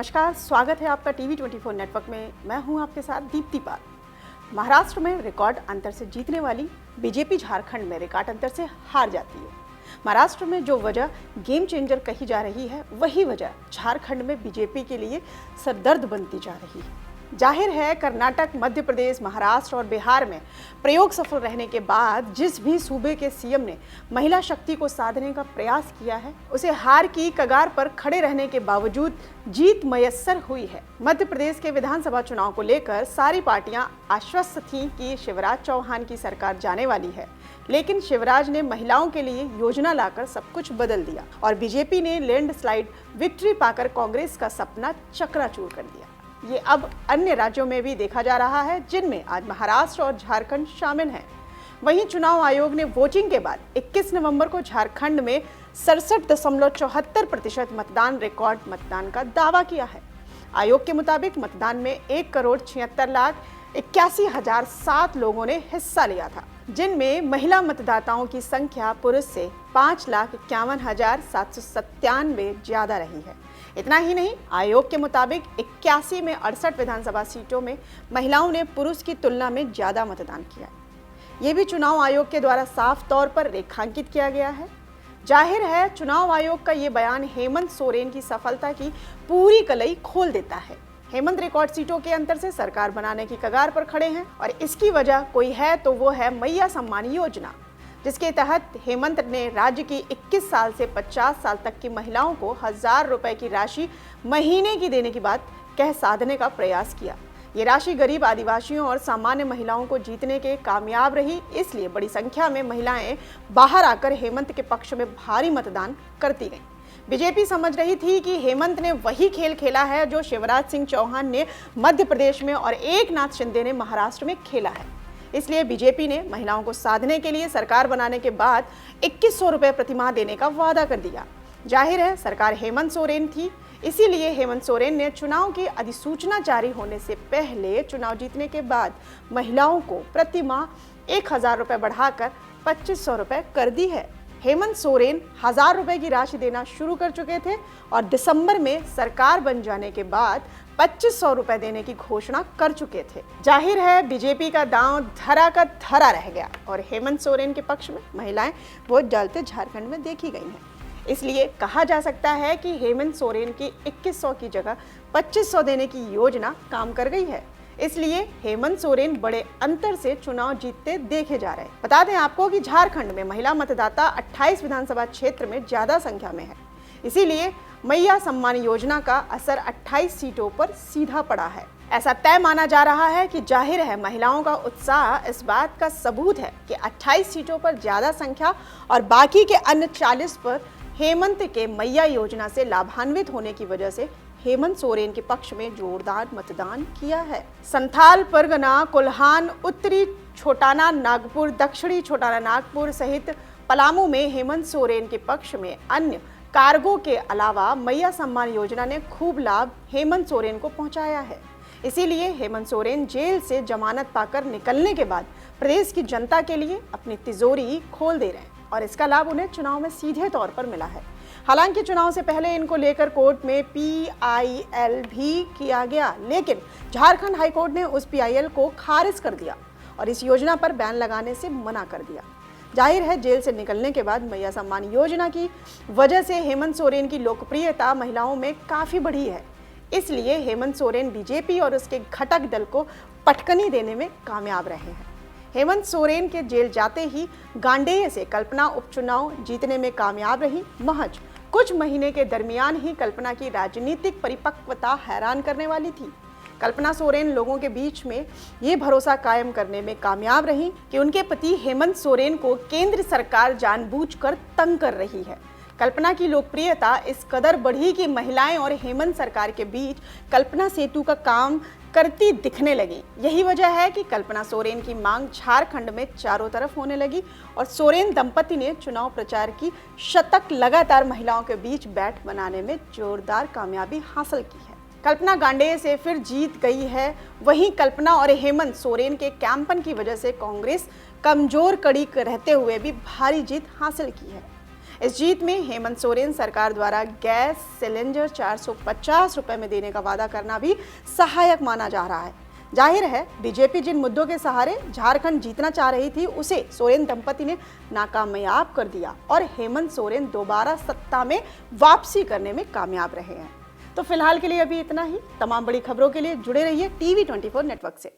नमस्कार, स्वागत है आपका टीवी 24 नेटवर्क में। मैं हूं आपके साथ दीप्ति पाल। महाराष्ट्र में रिकॉर्ड अंतर से जीतने वाली बीजेपी झारखंड में रिकॉर्ड अंतर से हार जाती है। महाराष्ट्र में जो वजह गेम चेंजर कही जा रही है, वही वजह झारखंड में बीजेपी के लिए सरदर्द बनती जा रही है। जाहिर है, कर्नाटक, मध्य प्रदेश, महाराष्ट्र और बिहार में प्रयोग सफल रहने के बाद जिस भी सूबे के सीएम ने महिला शक्ति को साधने का प्रयास किया है, उसे हार की कगार पर खड़े रहने के बावजूद जीत मयस्सर हुई है। मध्य प्रदेश के विधानसभा चुनाव को लेकर सारी पार्टियां आश्वस्त थीं कि शिवराज चौहान की सरकार जाने वाली है, लेकिन शिवराज ने महिलाओं के लिए योजना लाकर सब कुछ बदल दिया और बीजेपी ने लैंडस्लाइड विक्ट्री पाकर कांग्रेस का सपना चकनाचूर कर दिया। ये अब अन्य राज्यों में भी देखा जा रहा है, जिनमें आज महाराष्ट्र और झारखंड शामिल हैं। वहीं चुनाव आयोग ने वोटिंग के बाद 21 नवंबर को झारखंड में 67.74% मतदान रिकॉर्ड मतदान का दावा किया है। आयोग के मुताबिक मतदान में 1,76,81,007 लोगों ने हिस्सा लिया था, जिनमें महिला मतदाताओं की संख्या पुरुष से 5,51,797 ज्यादा रही है। इतना ही नहीं, आयोग के मुताबिक 81 में 68 विधानसभा सीटों में महिलाओं ने पुरुष की तुलना में ज्यादा मतदान किया। ये भी चुनाव आयोग के द्वारा साफ तौर पर रेखांकित किया गया है। जाहिर है, चुनाव आयोग का ये बयान हेमंत सोरेन की सफलता की पूरी कलई खोल देता है। हेमंत रिकॉर्ड सीटों के अंतर से सरकार बनाने की कगार पर खड़े हैं और इसकी वजह कोई है तो वो है मैया सम्मान योजना, जिसके तहत हेमंत ने राज्य की 21 साल से 50 साल तक की महिलाओं को 1,000 रुपए की राशि महीने की देने की बात कह साधने का प्रयास किया। ये राशि गरीब आदिवासियों और सामान्य महिलाओं को जीतने के कामयाब रही, इसलिए बड़ी संख्या में महिलाएं बाहर आकर हेमंत के पक्ष में भारी मतदान करती गईं। बीजेपी समझ रही थी कि हेमंत ने वही खेल खेला है जो शिवराज सिंह चौहान ने मध्य प्रदेश में और एकनाथ शिंदे ने महाराष्ट्र में खेला है। इसलिए बीजेपी ने महिलाओं को साधने के लिए सरकार बनाने के बाद 2100 रुपए प्रतिमाह देने का वादा कर दिया। जाहिर है, सरकार हेमंत सोरेन थी, इसीलिए हेमंत सोरेन ने चुनाव की अधिसूचना जारी होने से पहले चुनाव जीतने के बाद महिलाओं को प्रतिमाह 1,000 रुपए बढ़ाकर 2,500 रुपए कर दी है। हेमंत सोरेन 1,000 रुपए की राशि देना शुरू कर चुके थे और दिसंबर में सरकार बन जाने के बाद 2,500 रुपए देने की घोषणा कर चुके थे। जाहिर है, बीजेपी का दांव धरा का धरा रह गया और हेमंत सोरेन के पक्ष में महिलाएं वोट डालते झारखंड में देखी गई हैं। इसलिए कहा जा सकता है कि हेमंत सोरेन की 2100 की जगह 2,500 देने की योजना काम कर गई है। इसलिए हेमंत सोरेन बड़े अंतर से चुनाव जीतते देखे जा रहे हैं। बता दें आपको कि झारखंड में महिला मतदाता 28 विधानसभा क्षेत्र में ज्यादा संख्या में है, इसीलिए मैया सम्मान योजना का असर 28 सीटों पर सीधा पड़ा है। ऐसा तय माना जा रहा है कि जाहिर है, महिलाओं का उत्साह इस बात का सबूत है कि 28 सीटों पर ज्यादा संख्या और बाकी के अन्य 40 पर हेमंत के मैया योजना से लाभान्वित होने की वजह से हेमंत सोरेन के पक्ष में जोरदार मतदान किया है। संथाल परगना, कोल्हान, उत्तरी छोटाना नागपुर, दक्षिणी छोटाना नागपुर सहित पलामू में हेमंत सोरेन के पक्ष में अन्य कार्गो के अलावा मैया सम्मान योजना ने खूब लाभ हेमंत सोरेन को पहुंचाया है। इसीलिए हेमंत सोरेन जेल से जमानत पाकर निकलने के बाद प्रदेश की जनता के लिए अपनी तिजोरी खोल दे रहे हैं और इसका लाभ उन्हें चुनाव में सीधे तौर पर मिला है। हालांकि चुनाव से पहले इनको लेकर कोर्ट में PIL भी किया गया, लेकिन झारखंड हाईकोर्ट ने उस PIL को खारिज कर दिया और इस योजना पर बैन लगाने से मना कर दिया। जाहिर है, जेल से निकलने के बाद मैया सम्मान योजना की वजह से हेमंत सोरेन की लोकप्रियता महिलाओं में काफ़ी बढ़ी है। इसलिए हेमंत सोरेन बीजेपी और उसके घटक दल को पटकनी देने में कामयाब रहे हैं। हेमंत सोरेन के जेल जाते ही गांडेय से कल्पना उपचुनाव जीतने में कामयाब रही। महज कुछ महीने के दरमियान ही कल्पना की राजनीतिक परिपक्वता हैरान करने वाली थी। कल्पना सोरेन लोगों के बीच में ये भरोसा कायम करने में कामयाब रही कि उनके पति हेमंत सोरेन को केंद्र सरकार जानबूझकर तंग कर रही है। कल्पना की लोकप्रियता इस कदर बढ़ी कि महिलाएं और हेमंत सरकार के बीच कल्पना सेतु का काम करती दिखने लगी। यही वजह है कि कल्पना सोरेन की मांग झारखंड में चारों तरफ होने लगी और सोरेन दंपति ने चुनाव प्रचार की शतक लगातार महिलाओं के बीच बैठ बनाने में जोरदार कामयाबी हासिल की है। कल्पना गांडेय से फिर जीत गई है। वहीं कल्पना और हेमंत सोरेन के कैंपन की वजह से कांग्रेस कमजोर कड़ी रहते हुए भी भारी जीत हासिल की है। इस जीत में हेमंत सोरेन सरकार द्वारा गैस सिलेंडर 450 रुपए में देने का वादा करना भी सहायक माना जा रहा है। जाहिर है बीजेपी जिन मुद्दों के सहारे झारखंड जीतना चाह रही थी उसे सोरेन दंपति ने नाकामयाब कर दिया और हेमंत सोरेन दोबारा सत्ता में वापसी करने में कामयाब रहे हैं। तो फिलहाल के लिए अभी इतना ही। तमाम बड़ी खबरों के लिए जुड़े रहिए TV24 नेटवर्क से।